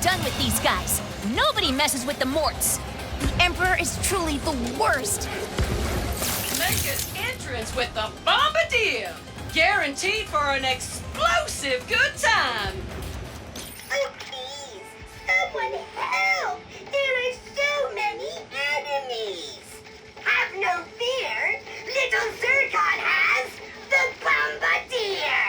done with these guys. Nobody messes with the Morts. The Emperor is truly the worst. Make his entrance with the Bombardier. Guaranteed for an explosive good time. Oh, please, someone help! There are so many enemies! Have no fear, little Zircon has the Bombardier!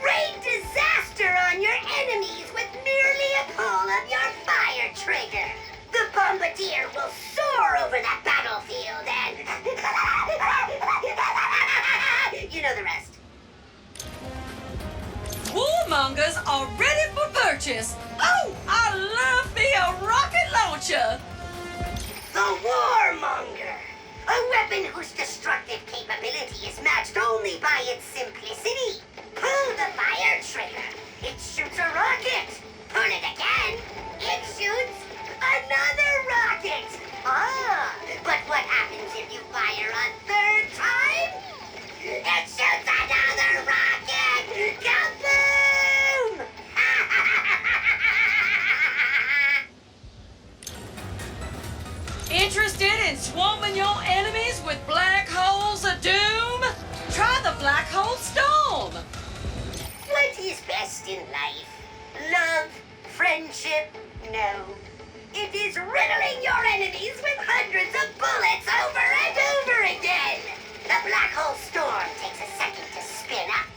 Rain disaster on your enemies with merely a pull of your fire trigger! The Bombardier will soar over the battlefield and... you know the rest. Warmongers are ready for purchase. Oh, I love me a rocket launcher. The Warmonger! A weapon whose destructive capability is matched only by its simplicity. Pull the fire trigger. It shoots a rocket. Pull it again. It shoots another rocket. Ah, but what happens if you fire a third time? It shoots another rocket. Kaboom! Interested in swarming your enemies with black holes of doom? Try the black hole storm. What is best in life? Love? Friendship? No. It is riddling your enemies with hundreds of bullets over and over again. The black hole storm takes a second to spin up.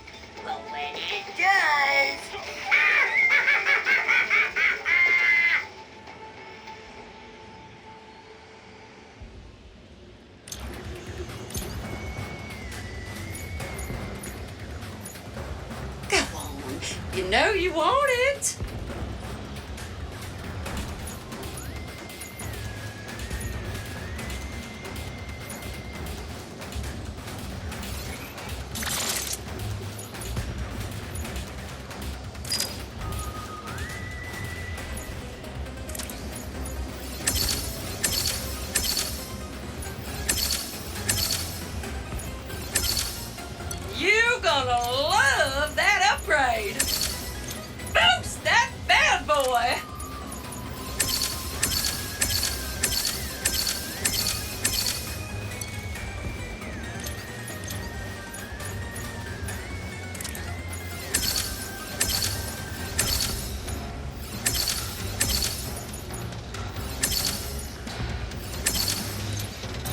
But when it does... Come on, you know you want it. You're gonna love that upgrade. Boost that bad boy.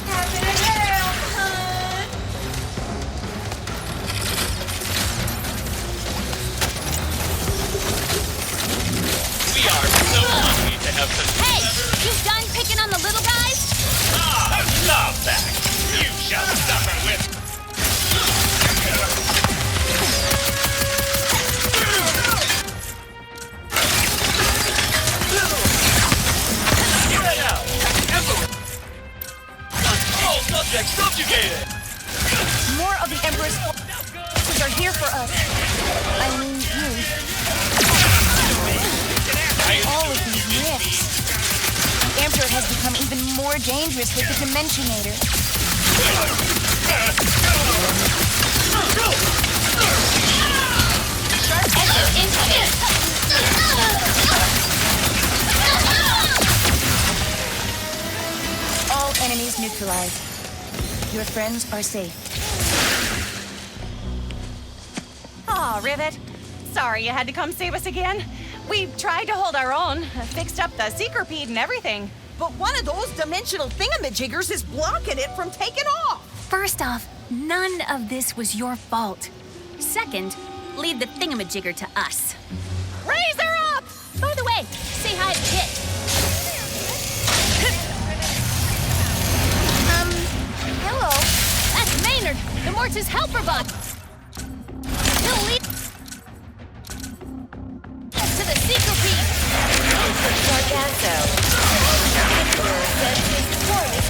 Happy to help, hon. We are so lucky to have such Hey, you done picking on the little guys? love back. You shall suffer with. Get out! Emperor! All subjects subjugated! More of the Emperor's forces are here for us. I mean, you. All of these rifts. The Emperor has become even more dangerous with the Dimensionator. All enemies neutralized. Your friends are safe. Aw, Rivet. Sorry you had to come save us again. We tried to hold our own, fixed up the secret and everything. But one of those dimensional thingamajiggers is blocking it from taking off. First off, none of this was your fault. Second, leave the thingamajigger to us. Raise her up! By the way, say hi to Kit. Hello. That's Maynard, the Mortis helper bot. He'll lead us to the secret beat. Sargasso. Emperor sends his deployment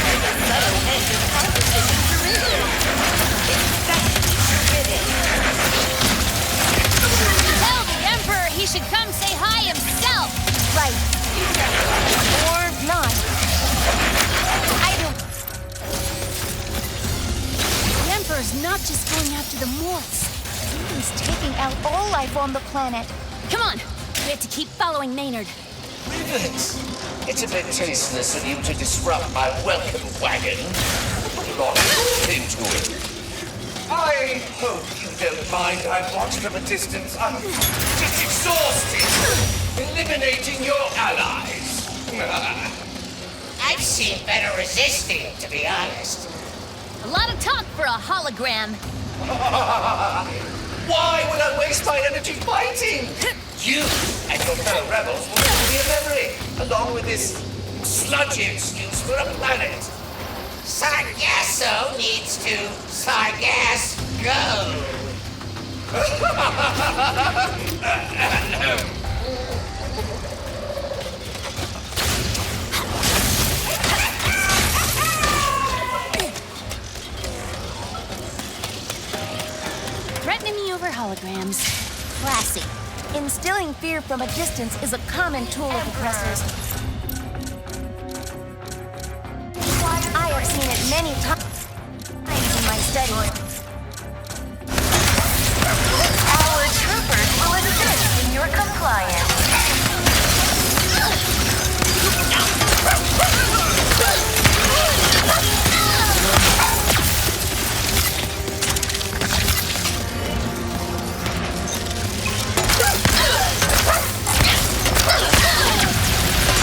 with a subtle edge of composition derivative. Expect Rivet. Tell the Emperor he should come say hi himself. Right. Or not. I don't... The Emperor's not just going after the Morts. He's taking out all life on the planet. Come on, We have to keep following Maynard. Rivet! It's a bit tasteless of you to disrupt my welcome wagon. Not into it. I hope you don't mind I watch from a distance. I'm just exhausted. Eliminating your allies. I've seen better resisting, to be honest. A lot of talk for a hologram. Why would I waste my energy fighting? You and your fellow rebels will never be a memory, along with this sludgy excuse for a planet. Sargasso needs to Sargass go. Threatening me over holograms. Classy. Instilling fear from a distance is a common tool of oppressors. I have seen it many times in my study. Our troopers will assist in your compliance.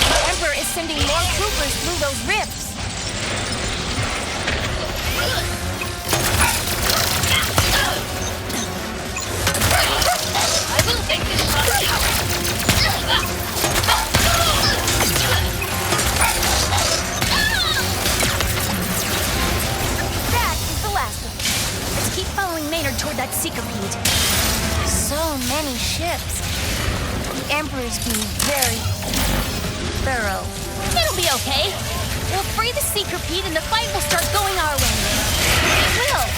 The Emperor is sending more troopers through those rifts. I will take this one out. That is the last of them. Let's keep following Maynard toward that seeker pede. So many ships. The Emperor's being very thorough. It'll be okay. We'll free the seeker pede and the fight will start going our way. It will.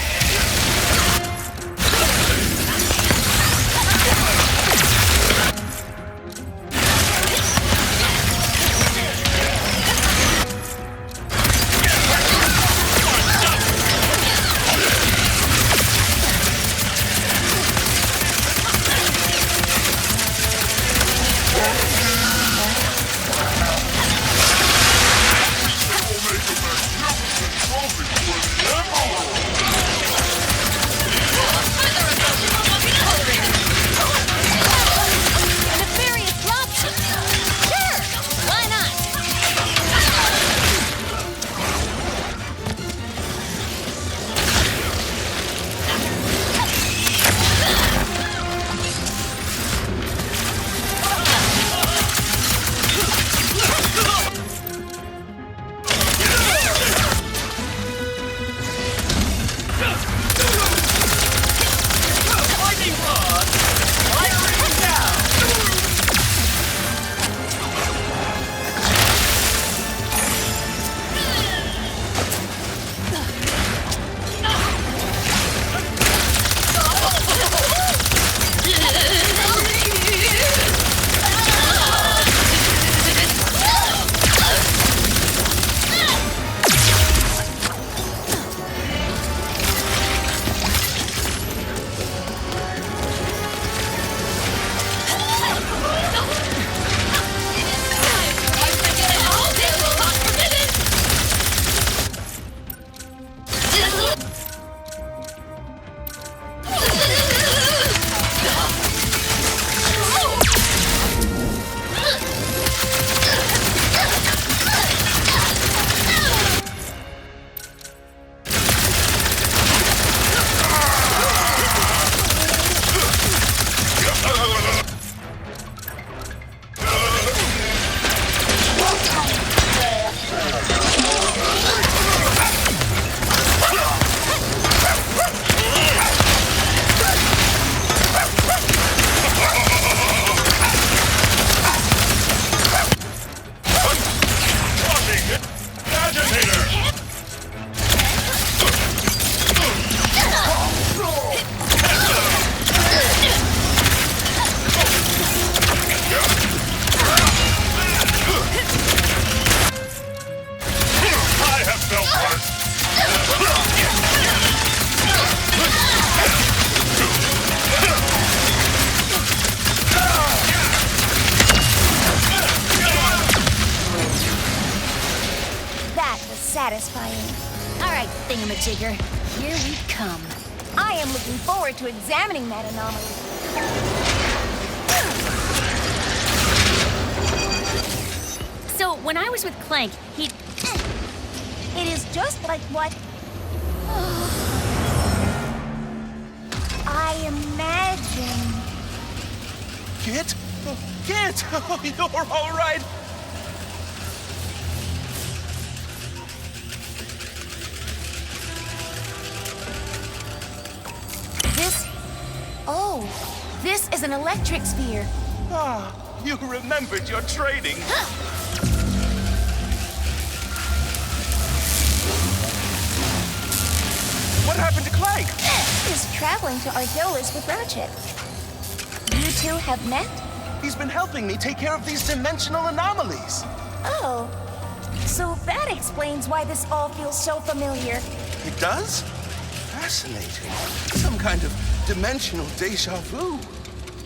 satisfying. All right, thingamajigger, here we come. I am looking forward to examining that anomaly. So, when I was with Clank, he... It is just like what... I imagined. Kit? Kit! Oh, you're all right. This is an electric sphere. Ah, you remembered your training. What happened to Clank? He's traveling to Argolis with Ratchet. You two have met? He's been helping me take care of these dimensional anomalies. Oh, so that explains why this all feels so familiar. It does? Fascinating. Some kind of dimensional deja vu.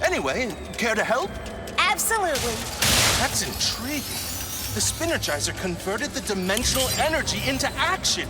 Anyway, care to help? Absolutely. That's intriguing. The Spinergizer converted the dimensional energy into action.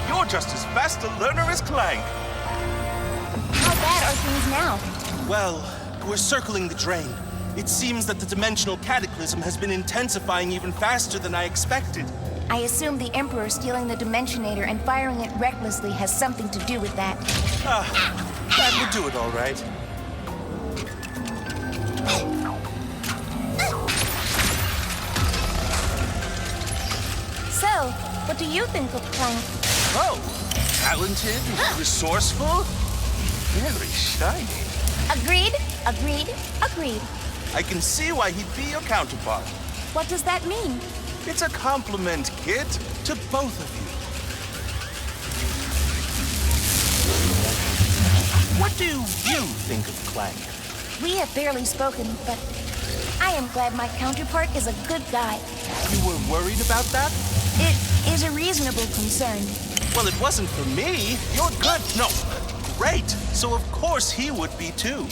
You're just as fast a learner as Clank. How bad are things now? Well, we're circling the drain. It seems that the dimensional cataclysm has been intensifying even faster than I expected. I assume the Emperor stealing the Dimensionator and firing it recklessly has something to do with that. That would do it all right. So, what do you think of Clank? Oh, talented, resourceful, very shiny. Agreed, agreed, agreed. I can see why he'd be your counterpart. What does that mean? It's a compliment, Kit, to both of you. What do you think of Clank? We have barely spoken, but I am glad my counterpart is a good guy. You were worried about that? It is a reasonable concern. Well, it wasn't for me. You're good. No, great. So of course he would be too.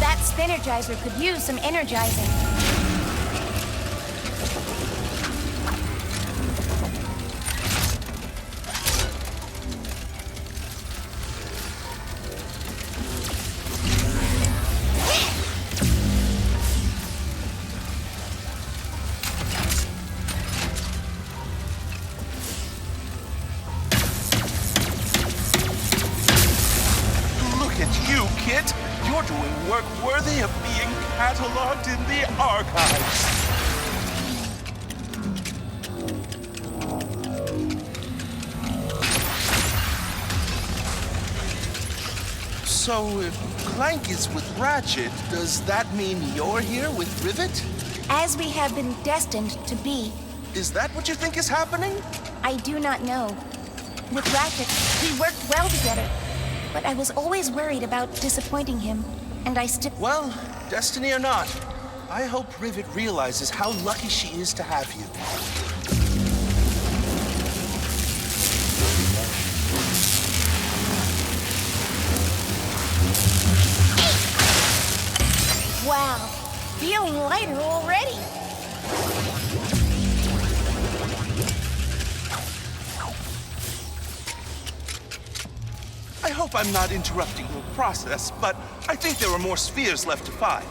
That Spinergizer could use some energizing. at you, Kit. You're doing work worthy of being cataloged in the archives. So, if Clank is with Ratchet, does that mean you're here with Rivet? As we have been destined to be, Is that what you think is happening? I do not know. With Ratchet, we worked well together, but I was always worried about disappointing him, and I still... Well, destiny or not, I hope Rivet realizes how lucky she is to have you. Wow, feeling lighter already. I hope I'm not interrupting your process, but I think there are more spheres left to find.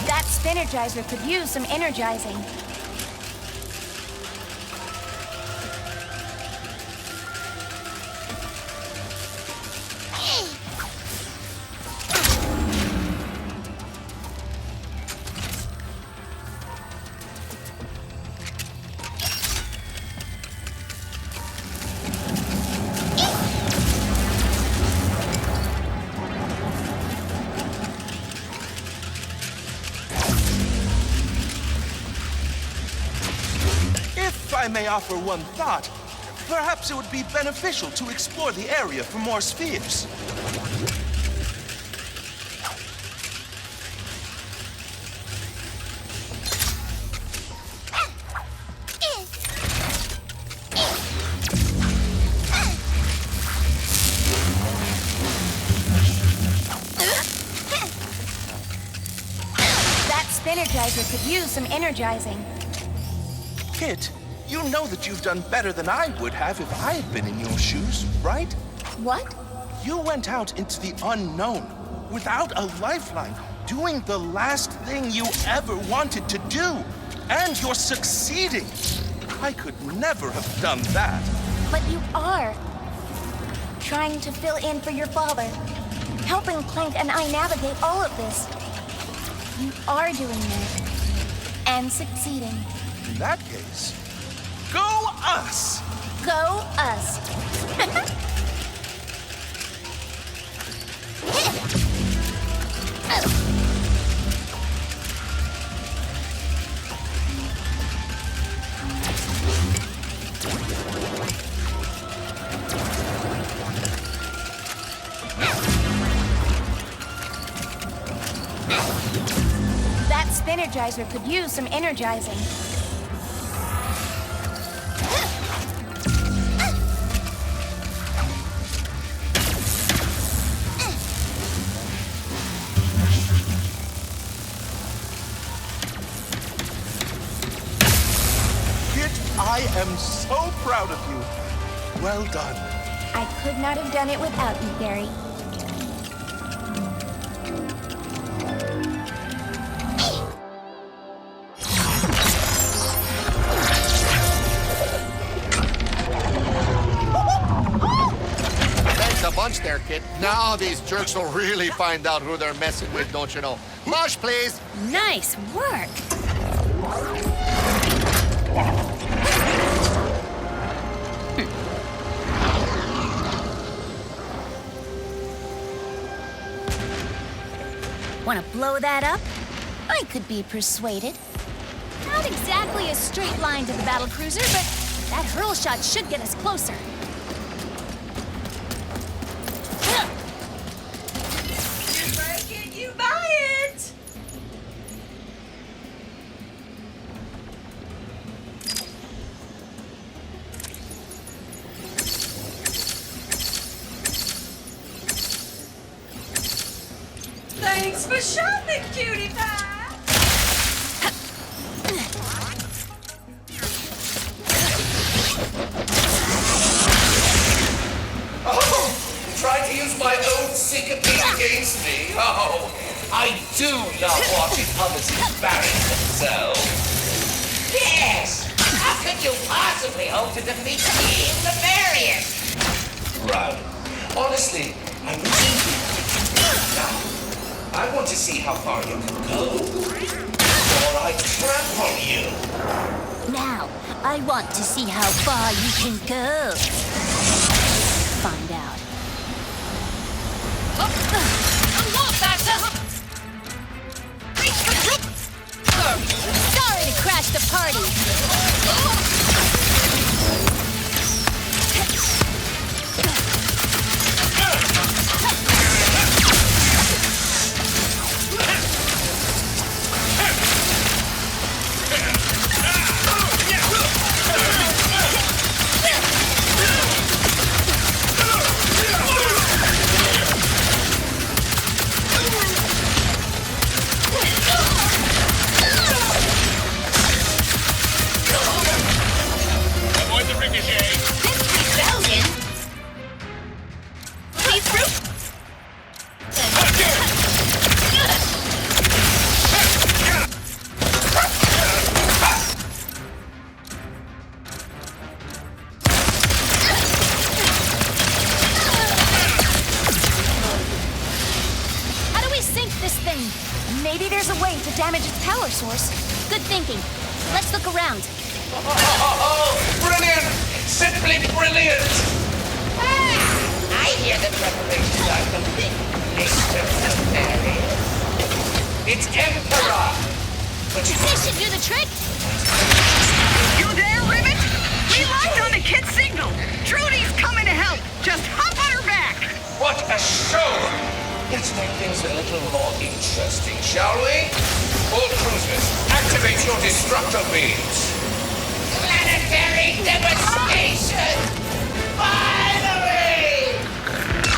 That Spinnergizer could use some energizing. If I may offer one thought, perhaps it would be beneficial to explore the area for more spheres. That Spinnergizer could use some energizing. Kit, you know that you've done better than I would have if I had been in your shoes, right? What? You went out into the unknown without a lifeline, doing the last thing you ever wanted to do. And you're succeeding. I could never have done that. But you are. Trying to fill in for your father. Helping Clank and I navigate all of this. You are doing that. And succeeding. In that case, go us! Go us. That Spinnergizer could use some energizing. Kit, I am so proud of you. Well done. I could not have done it without you, Gary. Thanks a bunch there, kid. Now these jerks will really find out who they're messing with, don't you know? Mush, please. Nice work. Want to blow that up? I could be persuaded. Not exactly a straight line to the battlecruiser, but that hurl shot should get us closer. You break it, you buy it! Thanks for shopping, cutie pie. Oh, trying to use my own syncopete against me. Oh, I do love watching others embarrass themselves. Yes! How could you possibly hope to defeat Team Nefarious? Right. Honestly, I really... Now, I want to see how far you can go. Or I trample you. Now, I want to see how far you can go. Find out. Sorry to crash the party. Avoid the ricochet. How do we sink this thing? Maybe there's a way to damage its power source. Good thinking. Let's look around. Oh, brilliant! Simply brilliant! I hear the preparations are complete, Mr. Nefarious. It's Emperor! But you This should do the trick. You there, Rivet? We locked on the kid's signal. Trudy's coming to help. Just hop on her back. what a show! Let's make things a little more interesting, shall we? All cruisers, activate your destructor beams. Planetary devastation! Finally!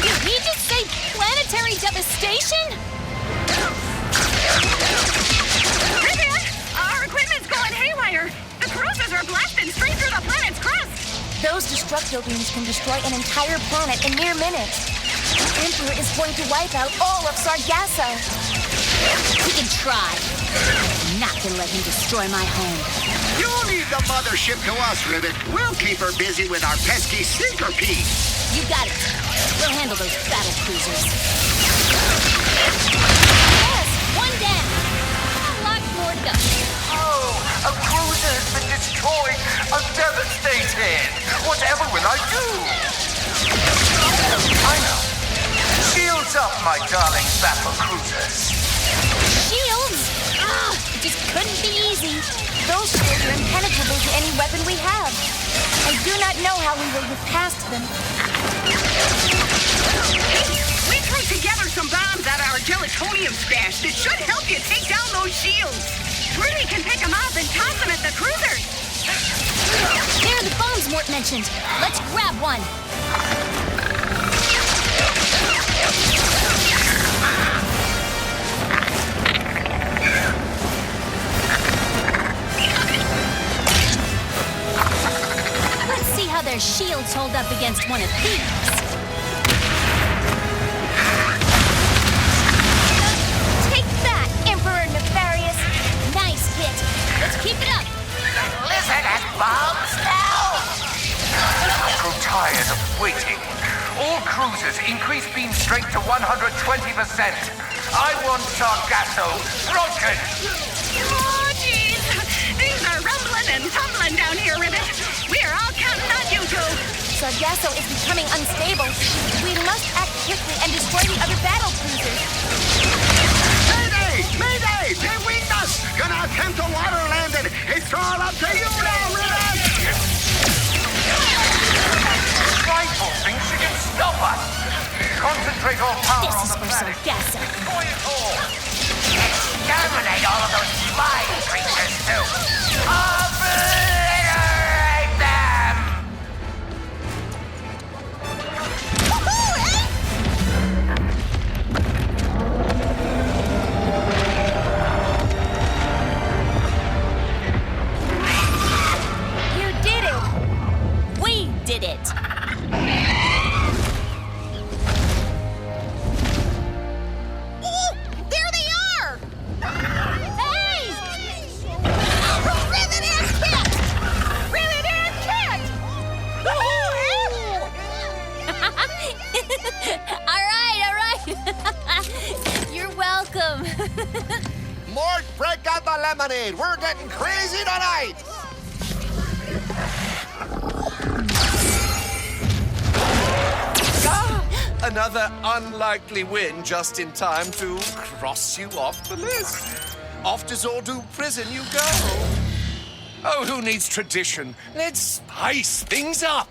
Did he just say planetary devastation? Rivet, our equipment's going haywire. The cruisers are blasting straight through the planet's crust. Those destructo beams can destroy an entire planet in mere minutes. The Emperor is going to wipe out all of Sargasso. We can try. I'm not gonna let him destroy my home. You leave the mothership to us, Rivet. We'll keep her busy with our pesky sinker piece. You got it. We'll handle those battle cruisers. Yes, one down. A lot more to go. Oh, a cruiser's been destroyed. I'm devastated. Whatever will I do? I know. Shields up, my darling battle cruisers. Shields? Ah, it just couldn't be easy. Those shields are impenetrable to any weapon we have. I do not know how we will get past them. We threw together some bombs out of our gelatonium stash that should help you take down those shields. Trudy can pick them up and toss them at the cruisers. There are the bombs Mort mentioned. Let's grab one. Let's see how their shields hold up against one of these. Take that, Emperor Nefarious. Nice hit. Let's keep it up. Lizard has bombs now? I grow tired of waiting. All cruisers increase beam strength to 120%. I want Sargasso broken. Oh, jeez. Things are rumbling and tumbling down here, Rivet. We're all counting on you two. Sargasso is becoming unstable. We must act quickly and destroy the other battle cruisers. Mayday! Mayday! They winged us! Gonna attempt a water landing! It's all up to you now, Rivet! Frightful things she can stop us. Concentrate all power This on is the for planet. Sargasso. Destroy it all. Exterminate all of those flying creatures too. Obliterate them! Mort, break out the lemonade. We're getting crazy tonight. Another unlikely win just in time to cross you off the list. Off to Zordu prison you go. Oh, who needs tradition? Let's spice things up.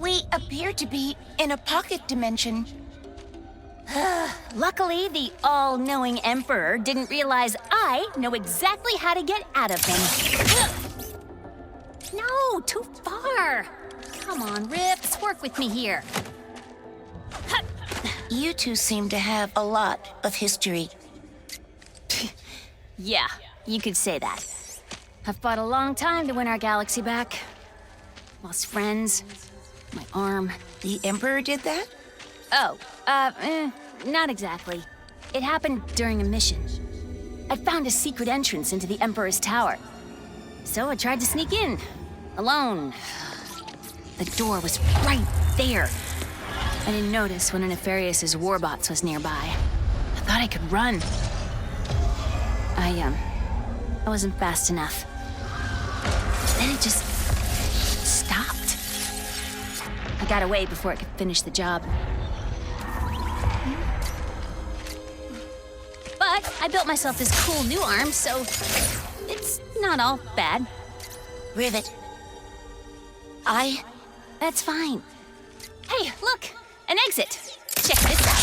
We appear to be in a pocket dimension. Luckily, the all-knowing Emperor didn't realize I know exactly how to get out of him. No, too far. Come on, Rips, work with me here. You two seem to have a lot of history. Yeah, you could say that. I've fought a long time to win our galaxy back. Lost friends, my arm. The Emperor did that? Oh, not exactly. It happened during a mission. I found a secret entrance into the Emperor's tower. So I tried to sneak in, alone. The door was right there. I didn't notice one of Nefarious' warbots was nearby. I thought I could run. I wasn't fast enough. Then it just stopped. I got away before it could finish the job. But I built myself this cool new arm, so it's not all bad. Rivet. That's fine. Hey, look! An exit! Check this out.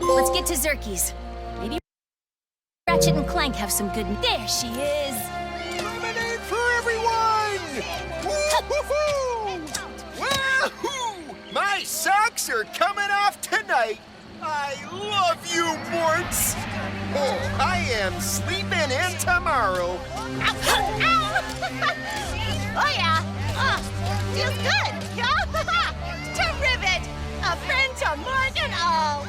Let's get to Zerky's. Maybe Ratchet and Clank have some good... There she is! Lemonade for everyone! Woo-hoo-hoo! Wahoo! My socks are coming off tonight. I love you, Morts. Oh, I am sleeping in tomorrow. Oh, yeah. Feels good. To Rivet. A friend to Mark and all.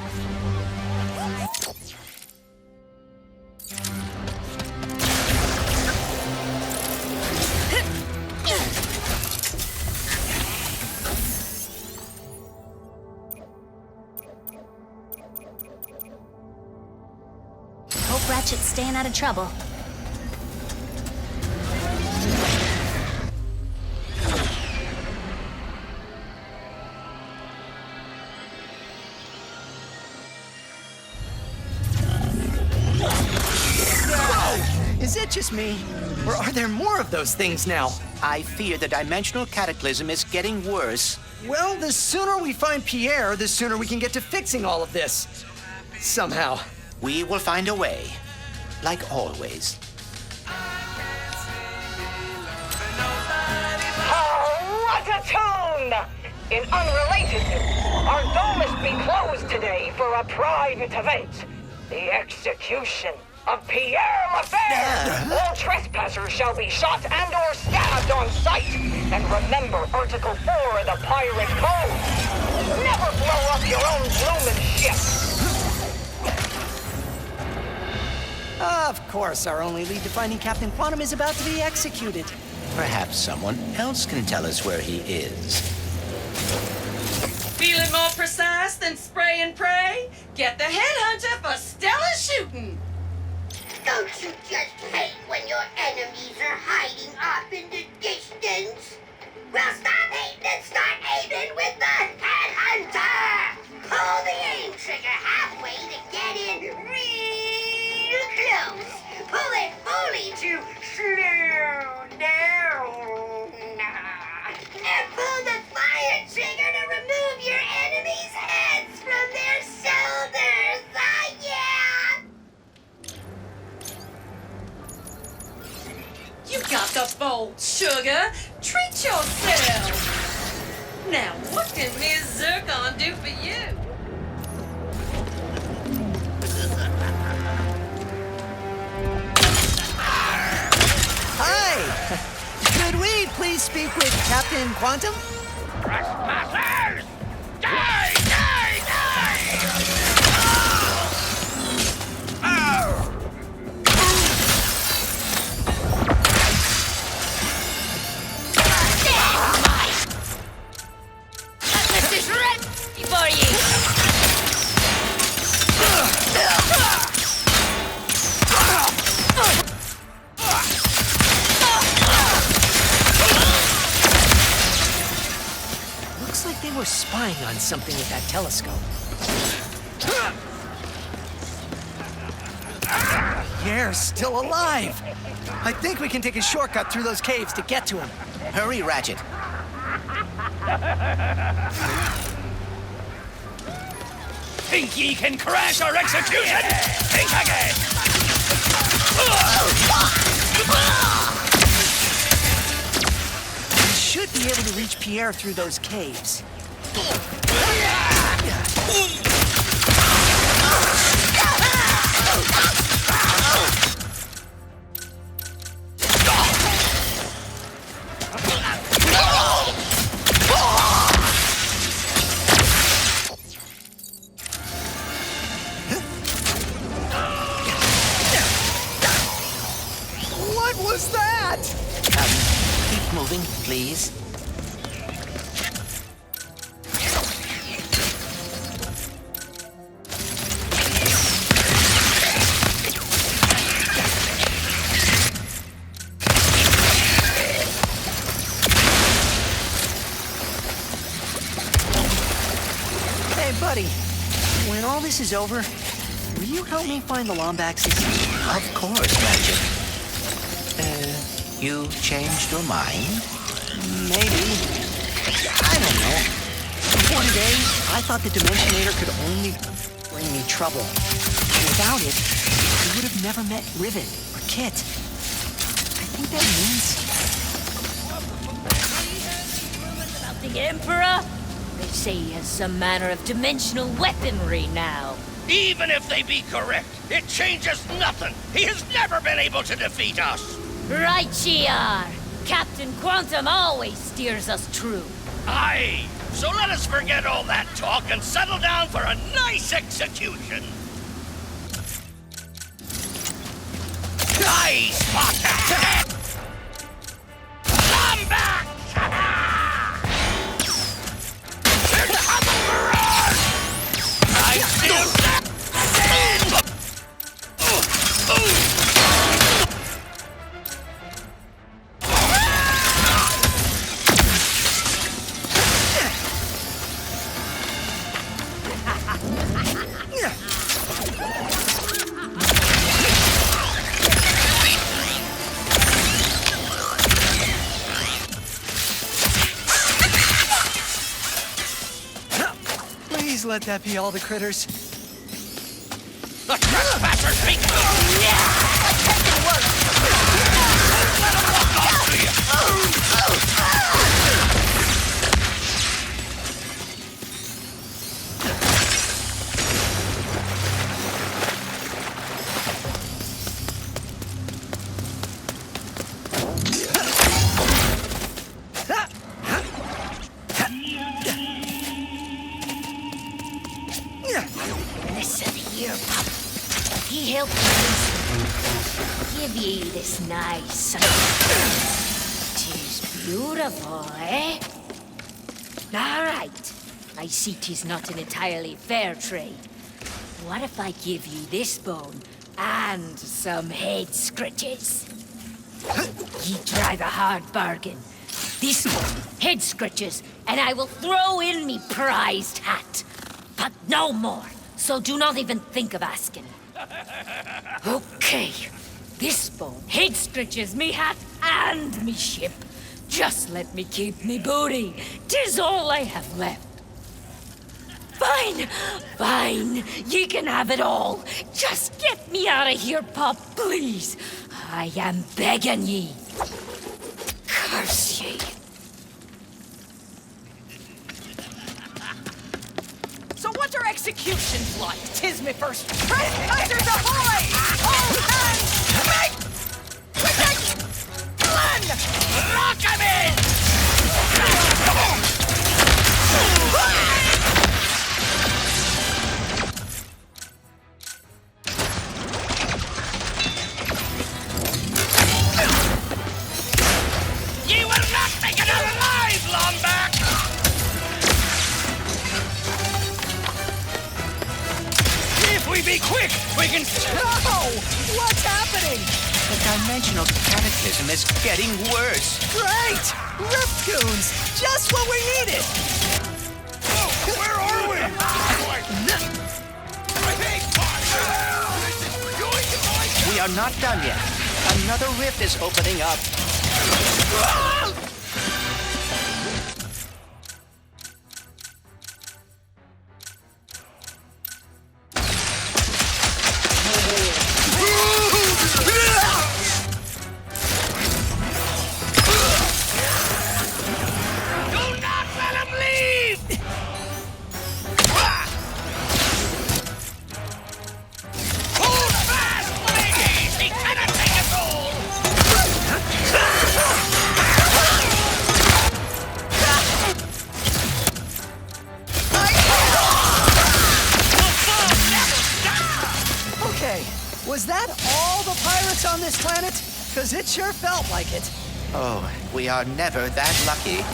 Hope Ratchet's staying out of trouble. Is it just me? Or are there more of those things now? I fear the dimensional cataclysm is getting worse. Well, the sooner we find Pierre, the sooner we can get to fixing all of this. Somehow. We will find a way. Like always. What a tune! In unrelated news, our dome must be closed today for a private event. The execution of Pierre Lefebvre. All trespassers shall be shot and or stabbed on sight. And remember Article 4 of the Pirate Code. Never blow up your own bloomin' ship. Of course, our only lead to finding Captain Quantum is about to be executed. Perhaps someone else can tell us where he is. Feeling more precise than spray and pray? Get the headhunter for stellar shooting. Don't you just hate when your enemies are hiding off in the distance? Well, stop hating and start aiming with the headhunter! Pull the aim trigger halfway to get in real close. Pull it fully to slow down. And pull the fire trigger to remove your enemies' heads from their shoulders. Ah, yeah! You got the bolt, sugar. Treat yourself. Now, what can Miss Zircon do for you? Hi! Could we please speak with Captain Quantum? Trespassers! Die! Die! Die! spying on something with that telescope. Pierre's still alive! I think we can take a shortcut through those caves to get to him. Hurry, Ratchet. Think ye can crash our execution? Think again! We should be able to reach Pierre through those caves. What was that? Keep moving, please. Hey, buddy. When all this is over, will you help me find the Lombaxes? Of course, Ratchet. You changed your mind? Maybe. I don't know. Before today, I thought the Dimensionator could only bring me trouble. And without it, I would have never met Rivet or Kit. I think that means... About the Emperor? They say he has some manner of dimensional weaponry now. Even if they be correct, it changes nothing. He has never been able to defeat us. Right ye are. Captain Quantum always steers us true. Aye. So let us forget all that talk and settle down for a nice execution. Nice, Potter! Come back! I still stand! Please let that be all the critters. The trespassers be Listen here, pup. He helped me give ye this nice. Tis beautiful, eh? All right. I see 'tis not an entirely fair trade. What if I give you this bone and some head scritches? Ye drive a hard bargain. This one, head scritches, and I will throw in me prized hat. But no more, so do not even think of asking. Okay, this bone, head scritches, me hat, and me ship. Just let me keep me booty. 'Tis all I have left. Fine, fine. Ye can have it all. Just get me out of here, pup, please. I am begging ye. Curse ye. So what are executions like? 'Tis me first. Trespassers ahoy! All hands make protect Glen! Lock him in! You will not make it out alive, Lombax! If we be quick, we can... Oh! What's happening? The dimensional cataclysm is getting worse. Great! Rift goons! Just what we needed! We are not done yet. Another rift is opening up. Was that all the pirates on this planet? Because it sure felt like it. Oh, we are never that lucky.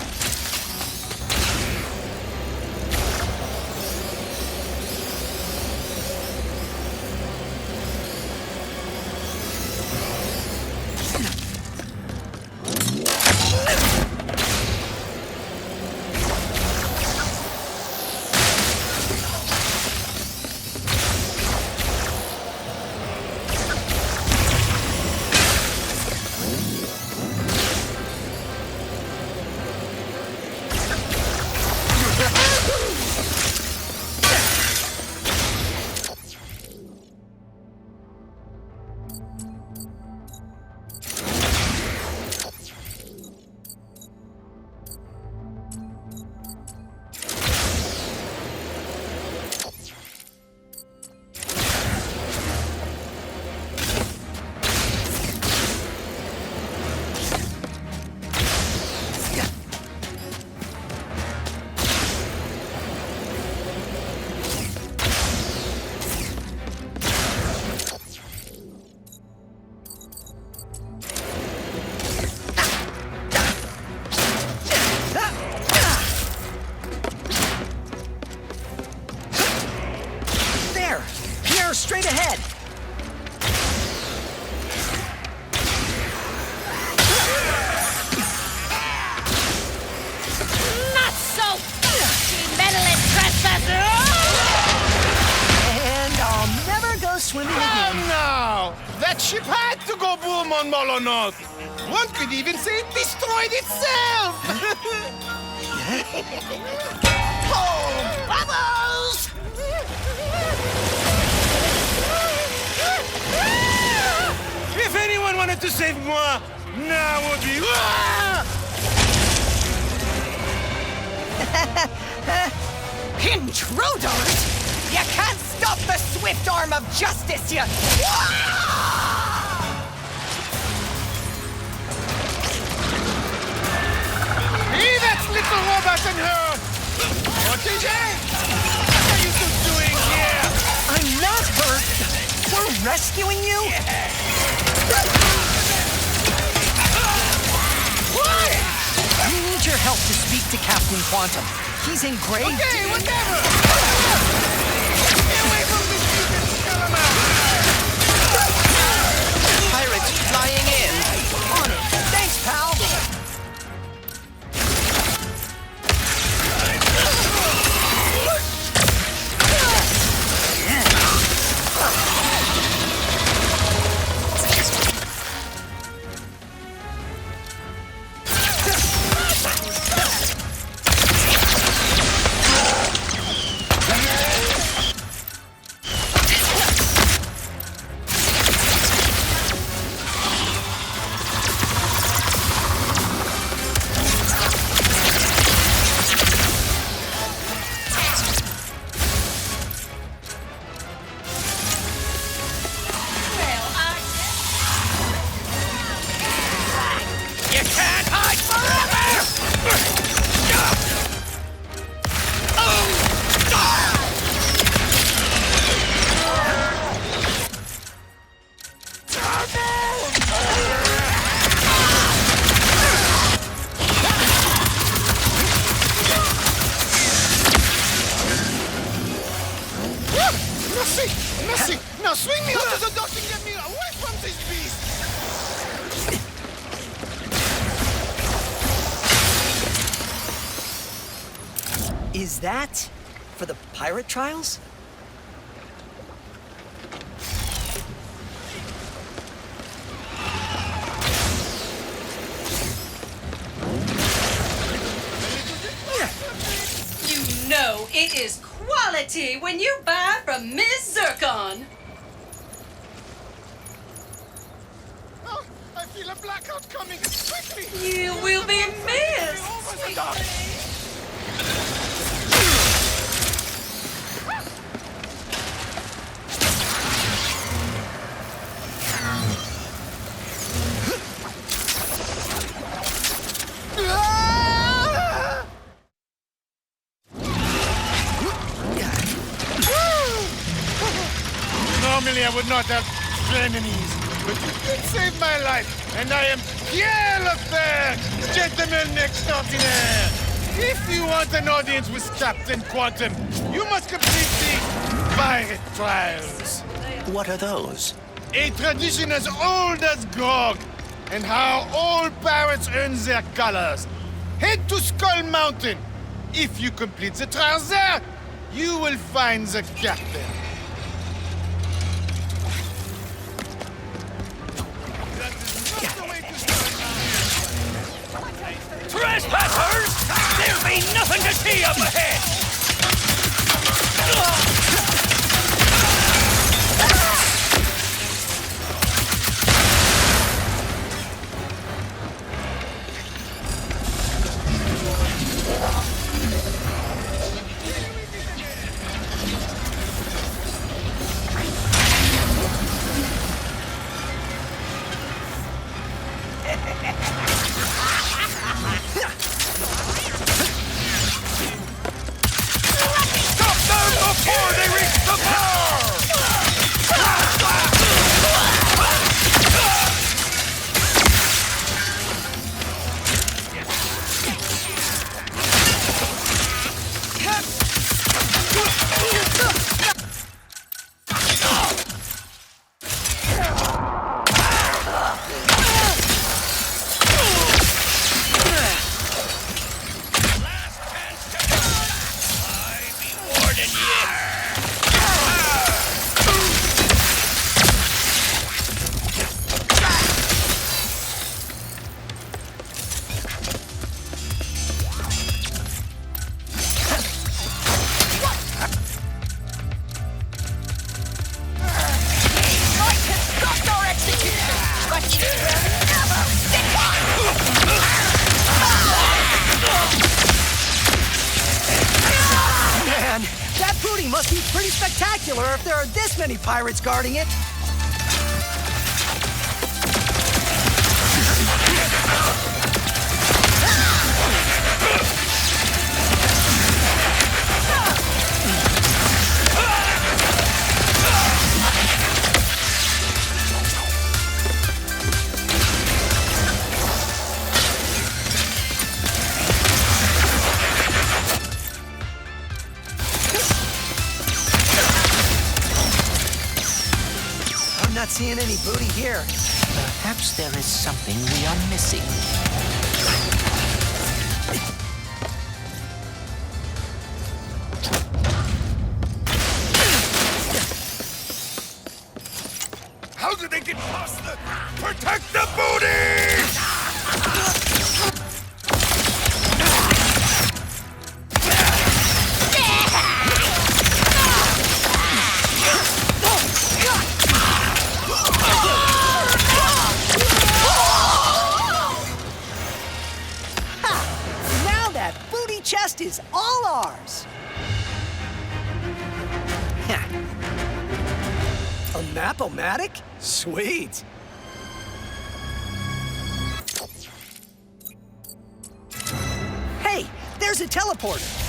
Straight ahead. Not so fast, meddling trespasser! And I'll never go swimming again. No! That ship had to go boom on Molonoth! One could even say it destroyed itself! Oh, bubbles! If anyone wanted to save moi, now would be... Intruders! You can't stop the swift arm of justice, you... Hey, that's little robot and her! Protégé! What are you two doing here? I'm not hurt. We're rescuing you? What? We need your help to speak to Captain Quantum. He's in grave... Okay, whatever! Stay away from this stupid scaramouche! Pirates flying in. On it. Thanks, pal. Merci! Now swing me onto the dock and get me away from this beast! Is that For the pirate trials? You know it is quality when you buy from Miss Zircon. Oh, I feel a blackout coming. Quickly! You will be missed. Normally I would not have enemies, but you did save my life, and I am Pierre Lefebvre, gentleman extraordinaire. If you want an audience with Captain Quantum, you must complete the pirate trials. What are those? A tradition as old as grog, and how all pirates earn their colors. Head to Skull Mountain. If you complete the trials there, you will find the captain. Trespassers! There'll be nothing to see up ahead! Before they reach the power! Man, that booty must be pretty spectacular if there are this many pirates guarding it. I'm not seeing any booty here. Perhaps there is something we are missing. How did they get past the... Protect the booty! Now that booty chest is all ours. A map-o-matic? Sweet. Hey, there's a teleporter.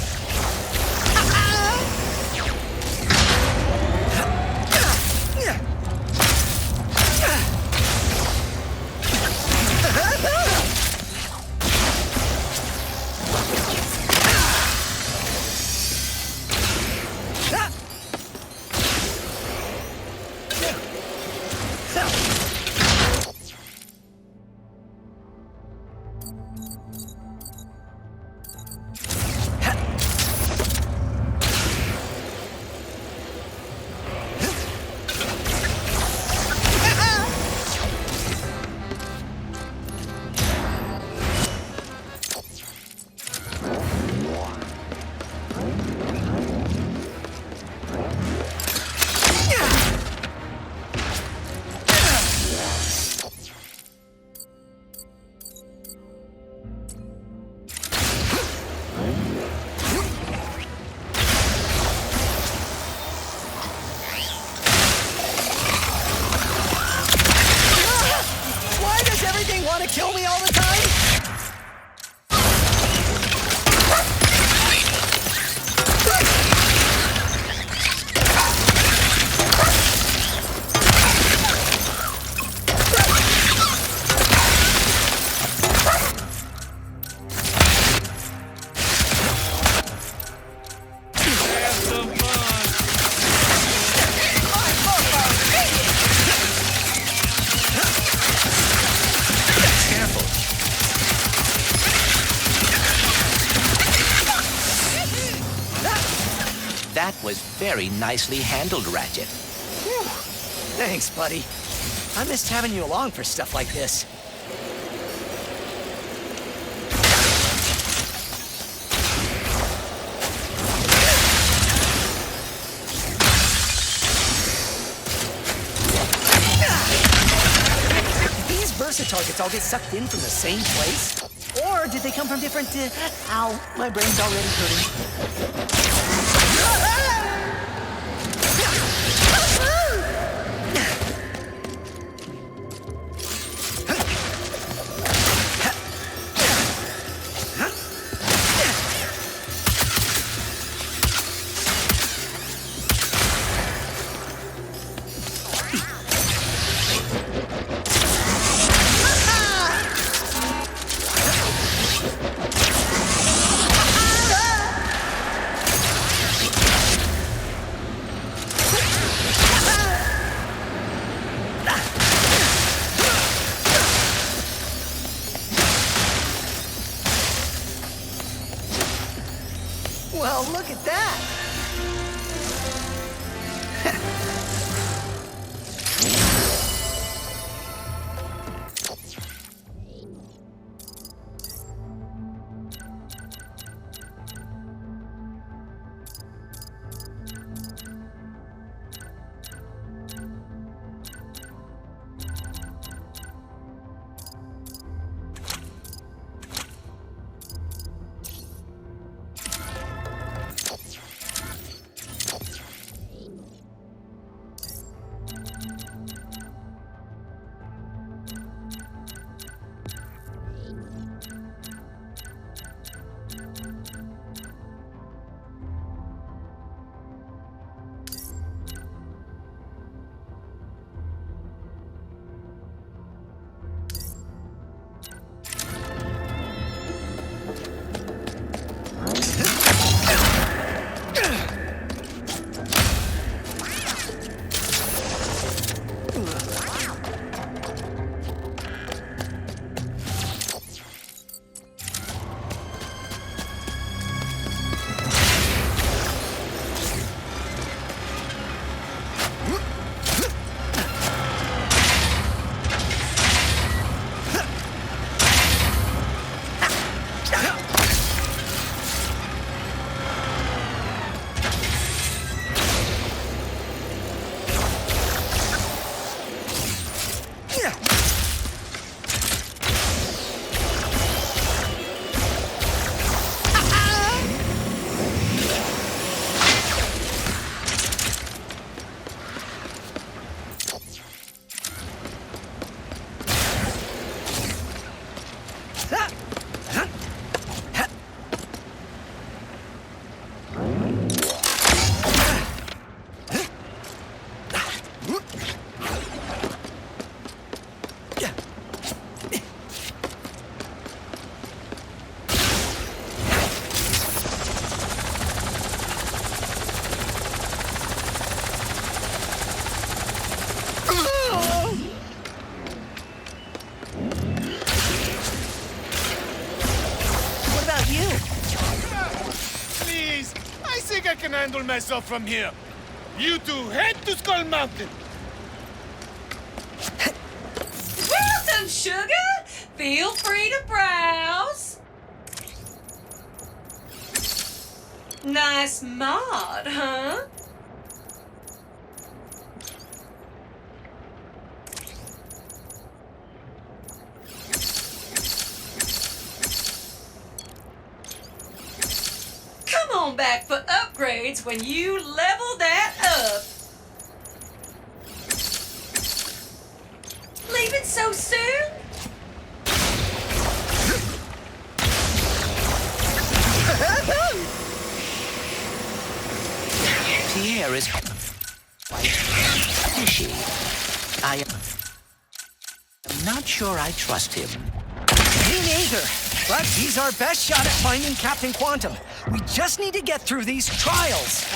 want to kill me all the time? That was very nicely handled, Ratchet. Whew. Thanks, buddy. I missed having you along for stuff like this. Did these Versa targets all get sucked in from the same place? Or did they come from different... Ow, my brain's already hurting. Well, look at that! I can handle myself from here. You two head to Skull Mountain. Welcome, sugar. Feel free to browse. Nice mod, huh? Come on back for upgrades when you level that up. Leaving so soon? air is quite fishy. I am not sure I trust him. Me neither. But he's our best shot at finding Captain Quantum. We just need to get through these trials.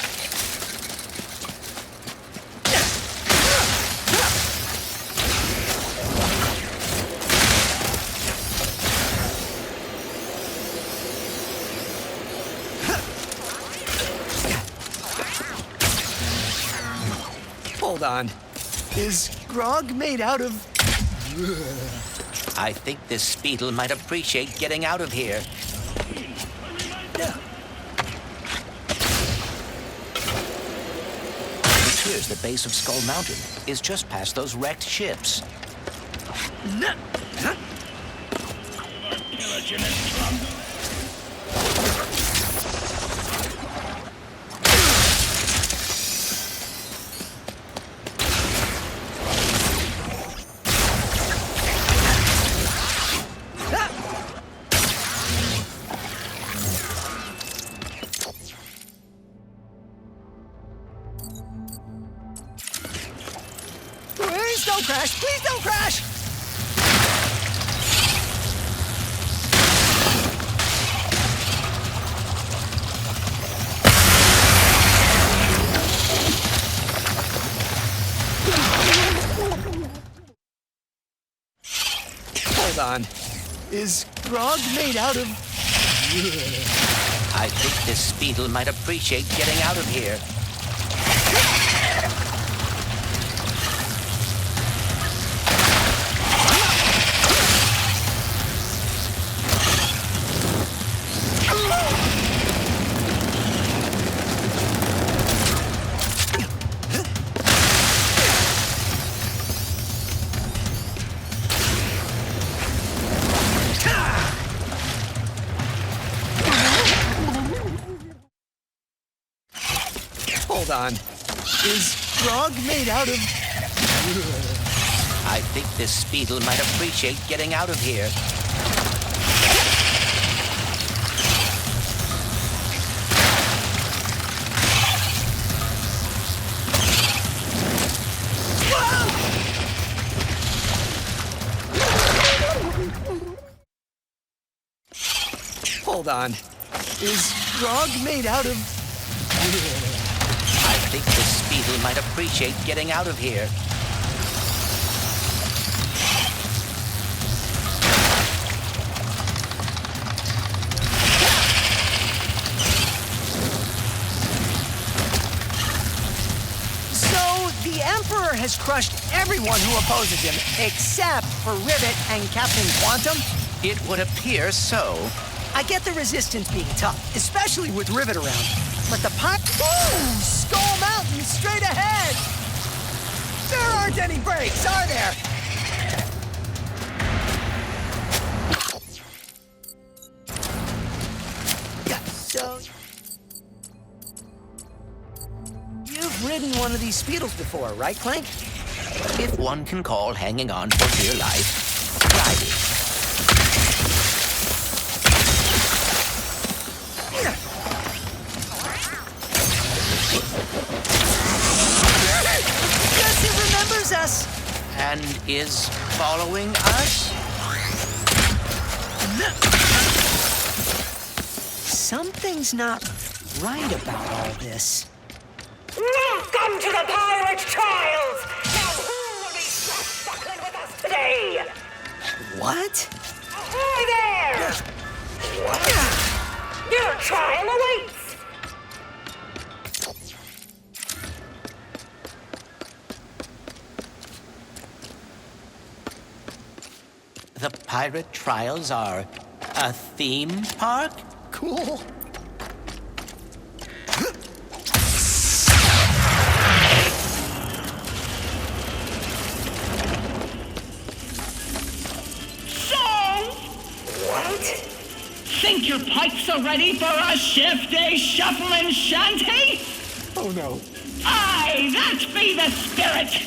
Hold on. Is grog made out of... I think this Speedle might appreciate getting out of here. It appears the base of Skull Mountain is just past those wrecked ships. Please don't crash! Please don't crash! Hold on. Is grog made out of... I think this Speedle might appreciate getting out of here. Hold on. Is grog made out of... I think this Speedle might appreciate getting out of here. Hold on. Is grog made out of... I think this Speedle might appreciate getting out of here. So, the Emperor has crushed everyone who opposes him, except for Rivet and Captain Quantum? It would appear so. I get the Resistance being tough, especially with Rivet around. But the Boom! Skull Mountain straight ahead! There aren't any brakes, are there? Yeah, so... You've ridden one of these Speedles before, right, Clank? If one can call hanging on for dear life driving. Guess he remembers us! And is following us? Something's not right about all this. Welcome to the Pirate Trials! Now who will be swashbuckling with us today? What? Hi there! What? Your trial awaits! The pirate trials are a theme park? Cool. What? Think your pipes are ready for a shifty, shuffling shanty? Oh no. Aye, that be the spirit!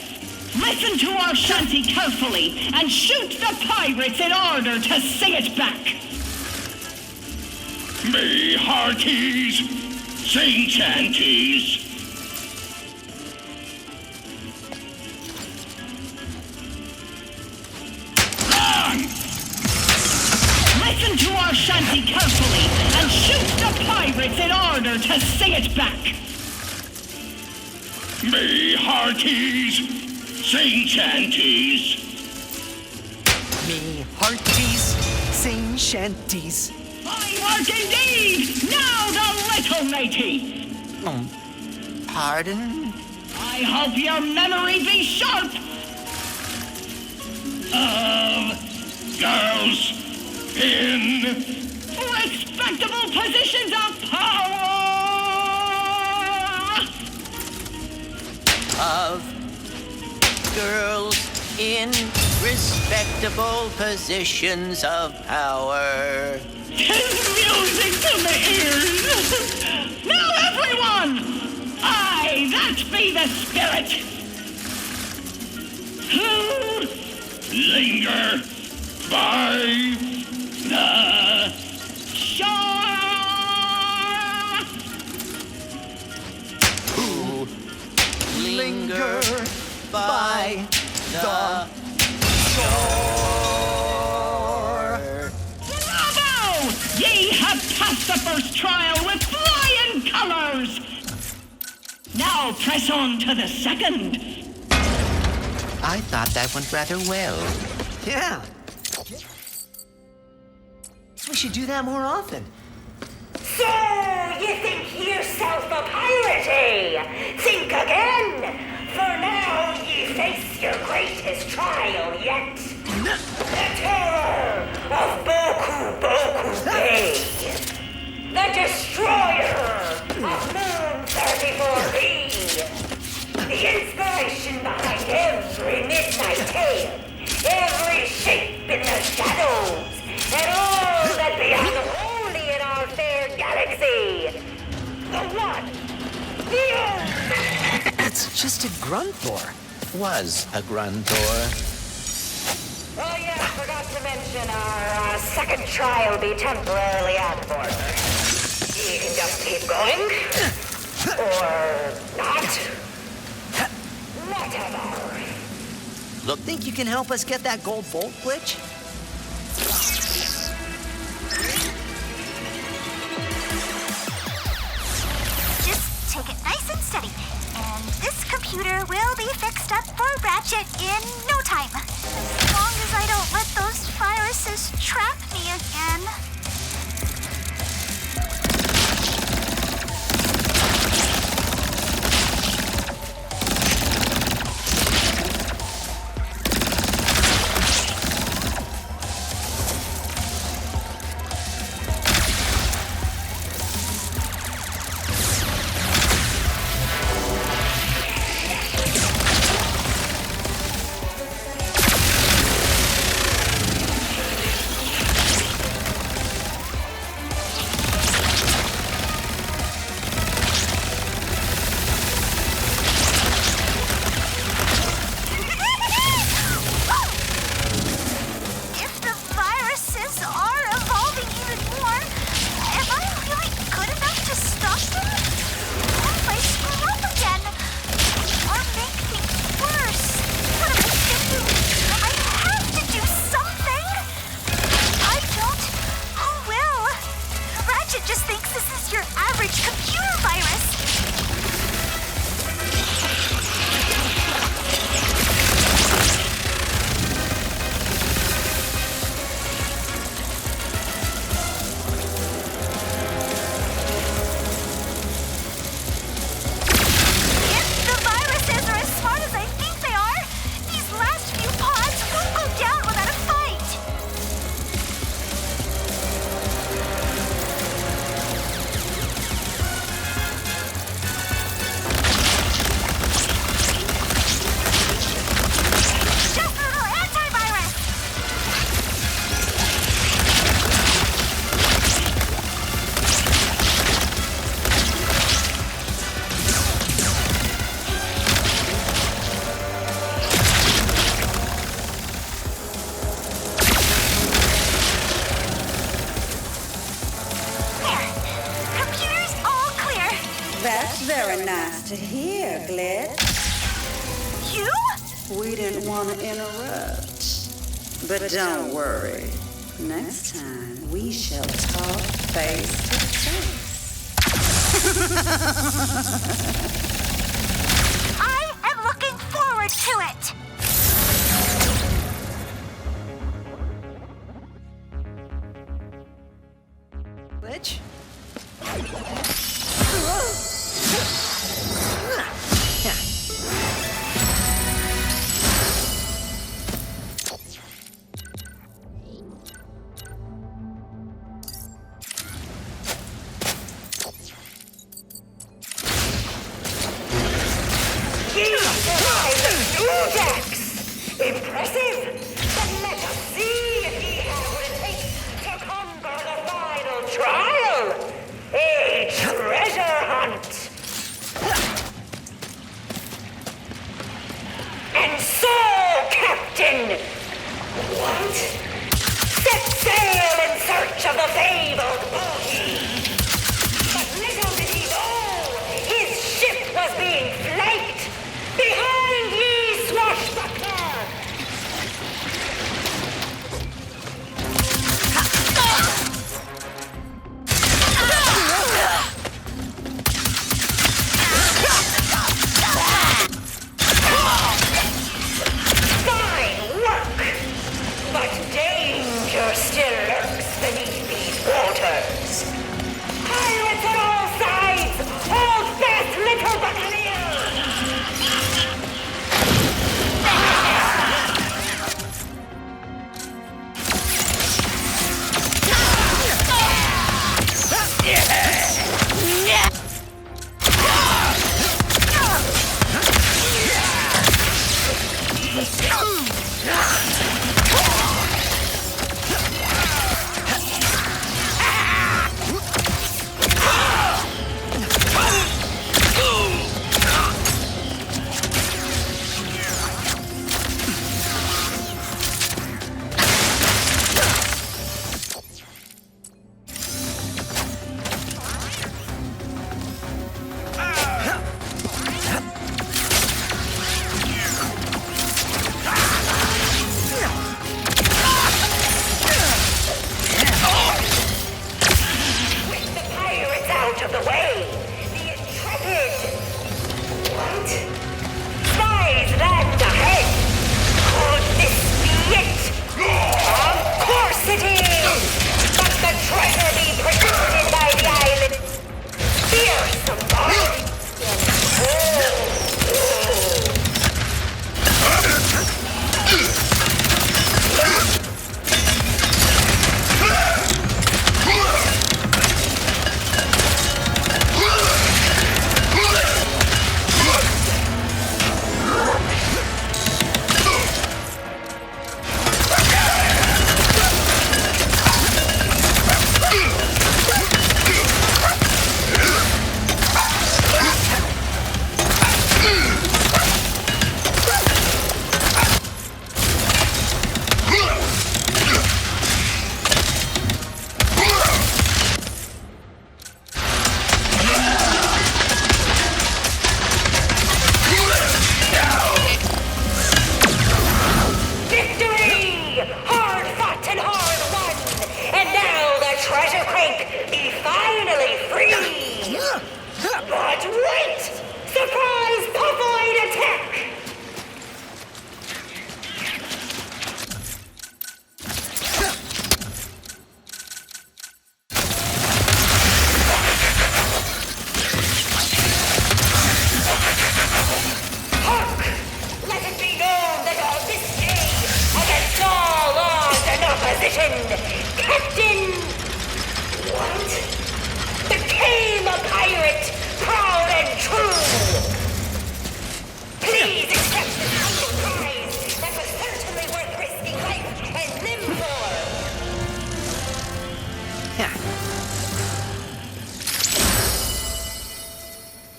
Listen to our shanty carefully and shoot the pirates in order to sing it back. Me hearties, sing chanties. pirates in order to sing it back. Me hearties, sing chanties. Me hearties, sing shanties. Fine work indeed! Now the little matey! Pardon? I hope your memory be sharp! Of girls in respectable positions of power! Of girls in respectable positions of power. 'Tis music to the ears! Now everyone! Aye, that be the spirit! Who linger by the shore? Who linger by the shore? Bravo! Ye have passed the first trial with flying colors! Now press on to the second. I thought that went rather well. Yeah. We should do that more often. So, you think yourself a pirate, eh? Think again! For now, ye face your greatest trial yet. The terror of Boku Bay. The destroyer of Moon 34B. The inspiration behind every midnight tale. Every shape in the shadows. And all that beyond only in our fair galaxy. The one. The only. It's just a Grunthor. Was a Grunthor. Oh yeah, I forgot to mention our second trial be temporarily out of order. You can just keep going. Or not. Whatever. Look, think you can help us get that gold bolt glitch? Just take it nice and steady. And this computer will be fixed up for Ratchet in no time. As long as I don't let those viruses trap me again. Very nice to hear, Glitch. You? We didn't want to interrupt. But don't worry. Next time, we shall talk face to face. I am looking forward to it! Glitch? Impressive! But let us see if he has what it takes to conquer the final trial! A treasure hunt! And so, Captain! What? Set sail in search of the fabled booty! But little did he know, his ship was being flanked! Behind ye, swashbuckler! Fine work! But danger still lurks beneath these waters. Pirates on all sides! Hold fast, little buccaneer!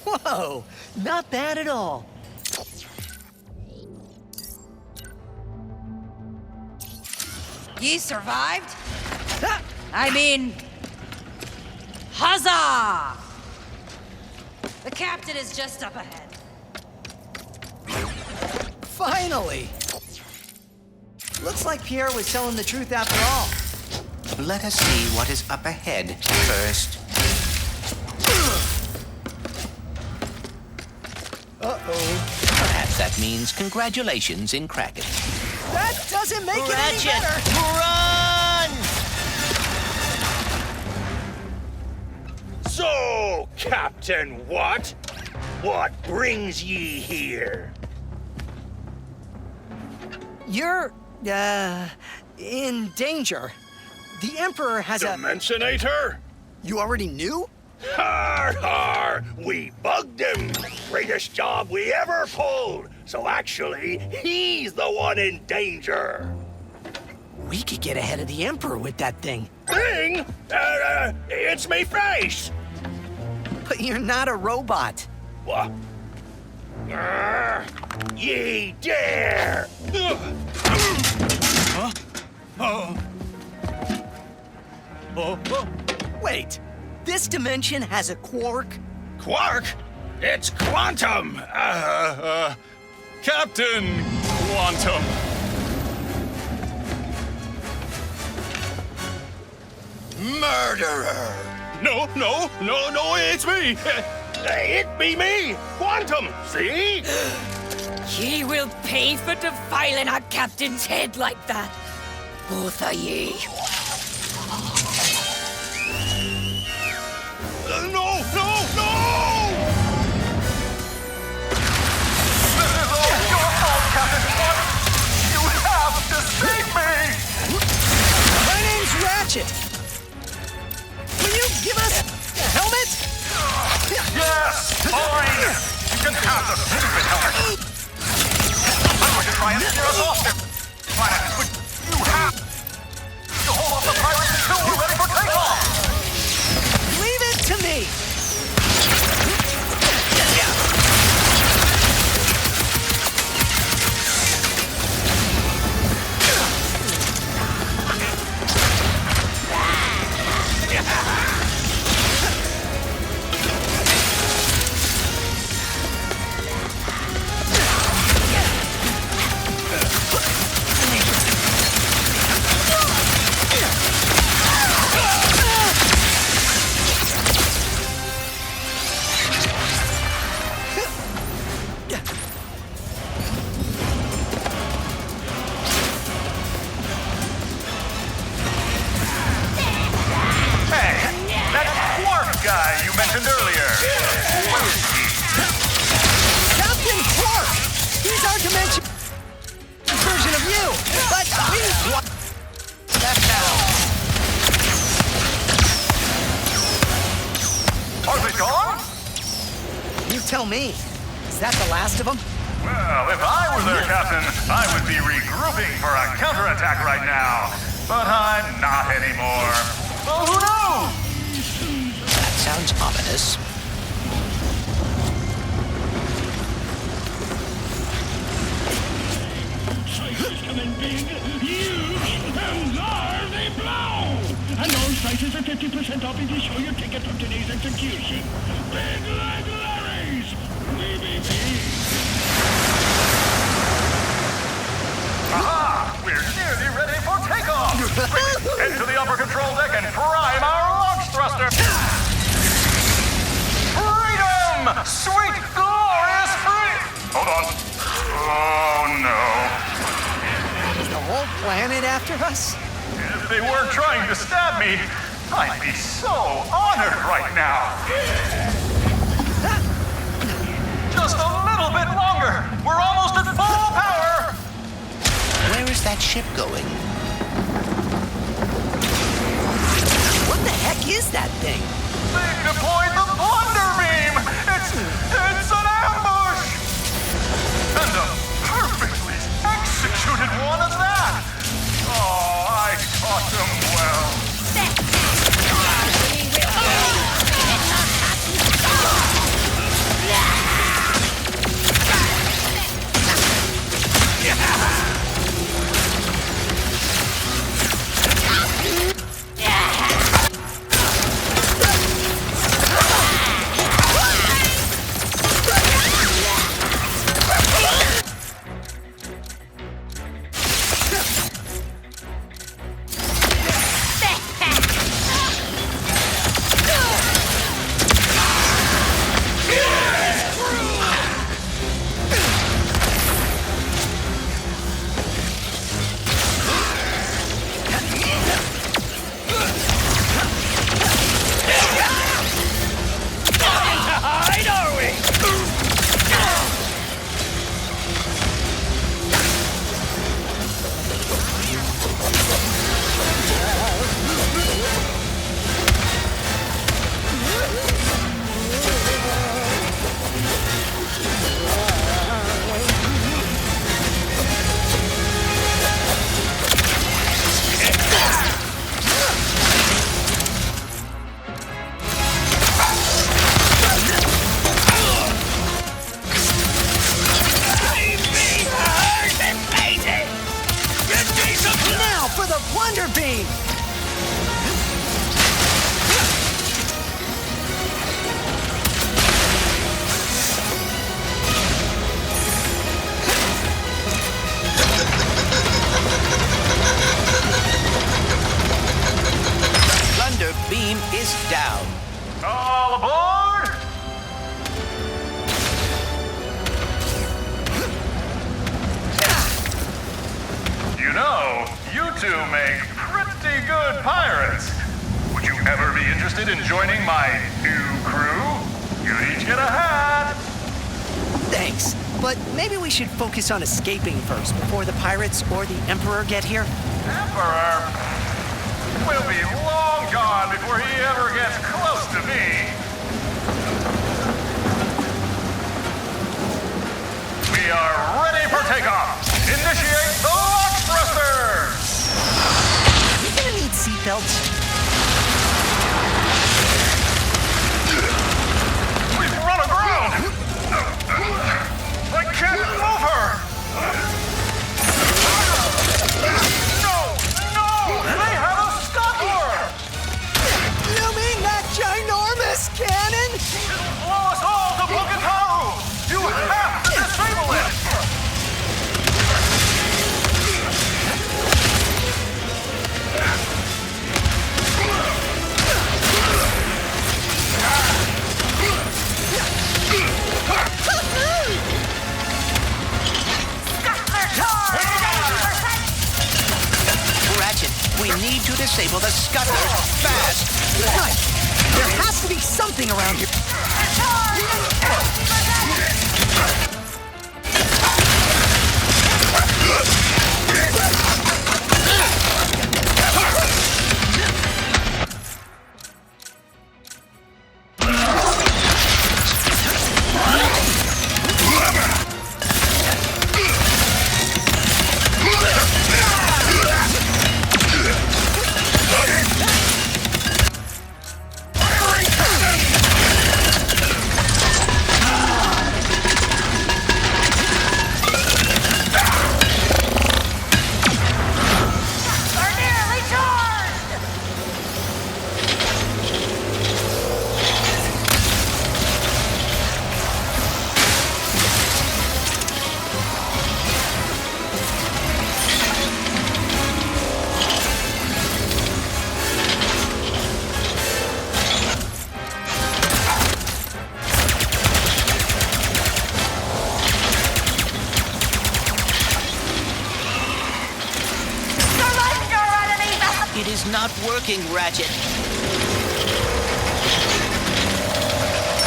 Whoa, not bad at all. Ye survived? I mean, huzzah! The captain is just up ahead. Finally! Looks like Pierre was telling the truth after all. Let us see what is up ahead first. Uh-oh. Perhaps that means congratulations in cracking. That doesn't make it any Ratchet, better! run! So, Captain What? What brings ye here? You're, in danger. The Emperor has Dimensionator? You already knew? Har har! We bugged him! Greatest job we ever pulled! So actually, he's the one in danger! We could get ahead of the Emperor with that thing. Thing? It's me face! But you're not a robot. What? Ye dare! Huh? Oh. Wait, this dimension has a quark? Quark? It's quantum! Captain Quantum. Murderer! No, it's me! It be me! Quantum! See? Ye will pay for defiling our captain's head like that. Both of ye. No! This is all your fault, Captain Quantum! You have to save me! My name's Ratchet. Will you give us a helmet? Yes! Fine! You can have the stupid helmet! I'm going to try and steer us off this planet, but you have to hold off the pirates until we're ready for takeoff! Leave it to me. Guy you mentioned earlier. Where is he? Captain Quark! He's our dimension version of you! But that now. Are they gone? You tell me. Is that the last of them? Well, if I were their captain, I would be regrouping for a counterattack right now. But I'm not anymore. So who knows? Sounds ominous. Slices come in big, huge, and there they blow! And all slices are 50% off if you show your ticket from today's execution. Big Leg Larry's! Aha! We're nearly ready for takeoff! Head to the upper control deck and prime our launch thruster! Freedom! Sweet, glorious freedom! Hold on. Oh, no. Is the whole planet after us? If they weren't trying to stab me, I'd be so honored right now. Just a little bit longer. We're almost at full power. Where is that ship going? What the heck is that thing? They've deployed the Blunder Beam! It's an ambush! And a perfectly executed one at that! Oh, I caught them well. beam is down. All aboard! You know, you two make pretty good pirates. Would you ever be interested in joining my new crew? You'd each get a hat. Thanks, but maybe we should focus on escaping first before the pirates or the Emperor get here. Emperor will be long gone before he ever gets close to me. We are ready for takeoff. Initiate the launch thrusters! You're gonna need seatbelts. We've run aground! I can't move her! No! No! They have a scuttler! You mean that ginormous cannon? It'll blow us all to Bukataru! You have to disable it! Ratchet, we need to disable the scuttlers fast. Right. There has to be something around here. It is not working, Ratchet.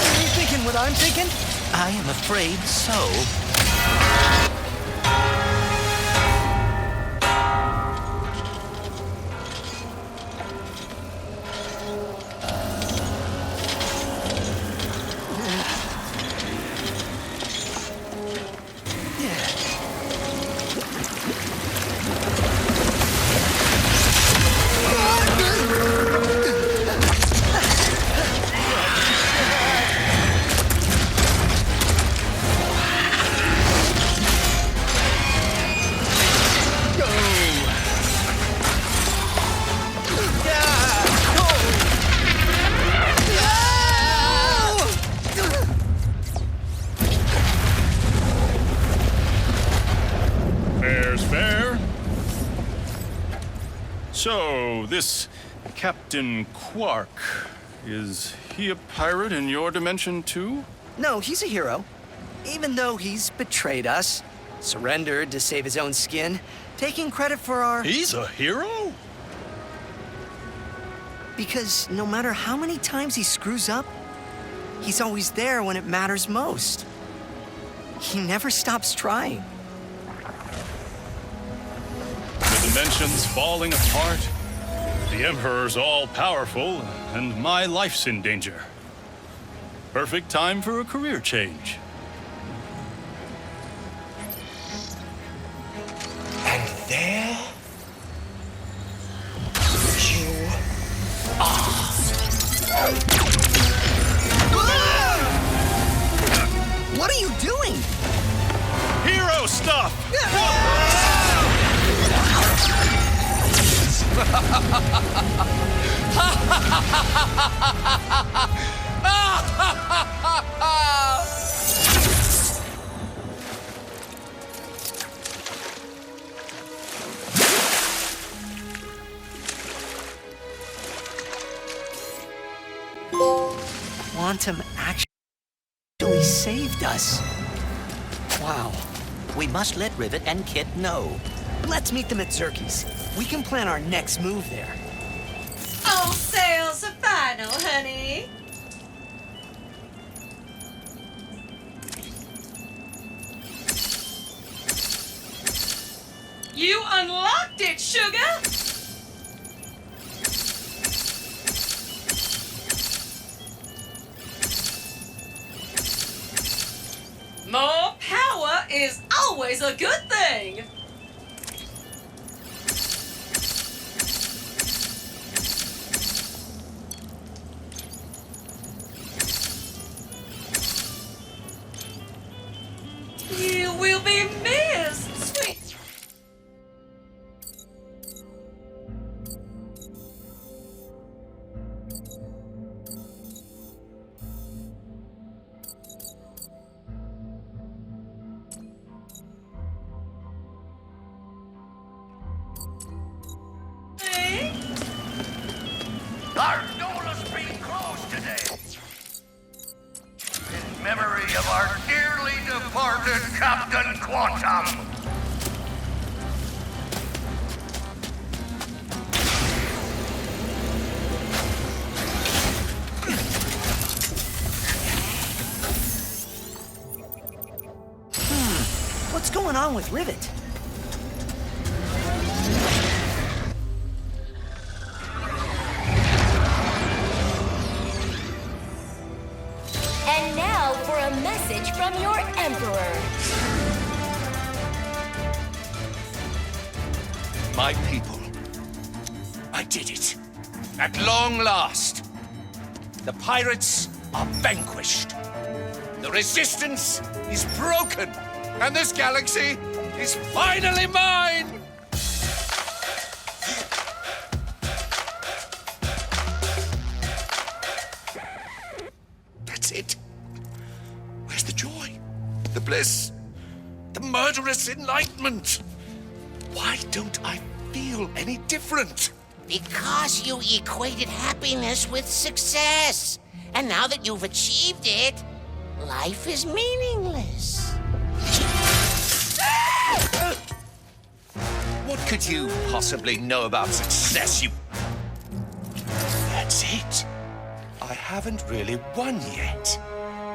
Are you thinking what I'm thinking? I am afraid so. So, this Captain Quark, is he a pirate in your dimension too? No, he's a hero. Even though he's betrayed us, surrendered to save his own skin, taking credit for our... He's a hero? Because no matter how many times he screws up, he's always there when it matters most. He never stops trying. The dimension's falling apart. The Emperor's all-powerful, and my life's in danger. Perfect time for a career change. And there you are. What are you doing? Hero stuff! Quantum actually saved us. Wow. We must let Rivet and Kit know. Let's meet them at Zerky's. We can plan our next move there. All sales are final, honey. You unlocked it, sugar! More power is always a good thing! You will be missed, sweet. Hey? Our door has been closed today. In memory of our dearly departed Captain Quantum. What's going on with Rivet? And now for a message from your Emperor. My people, I did it. At long last, the pirates are vanquished. The resistance is broken, and this galaxy is finally mine! That's it. Where's the joy? The bliss? The murderous enlightenment? Why don't I feel any different? Because you equated happiness with success. And now that you've achieved it, life is meaningless. What could you possibly know about success, you... That's it. I haven't really won yet.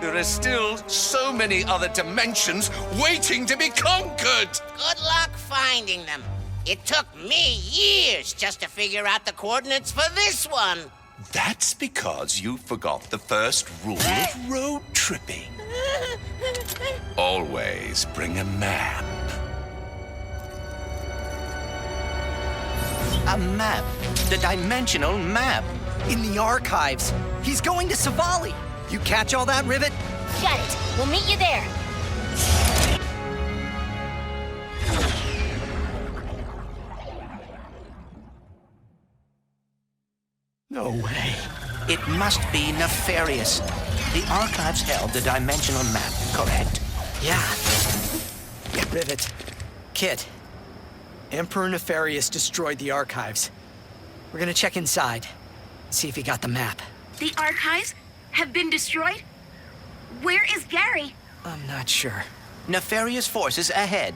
There are still so many other dimensions waiting to be conquered. Good luck finding them. It took me years just to figure out the coordinates for this one. That's because you forgot the first rule of road tripping. Always bring a map. A map. The dimensional map. In the archives. He's going to Savali. You catch all that, Rivet? Got it. We'll meet you there. No way. It must be Nefarious. The archives held the dimensional map, correct? Yeah. Rivet. Kit. Emperor Nefarious destroyed the archives. We're gonna check inside. See if he got the map. The archives have been destroyed? Where is Gary? I'm not sure. Nefarious forces ahead.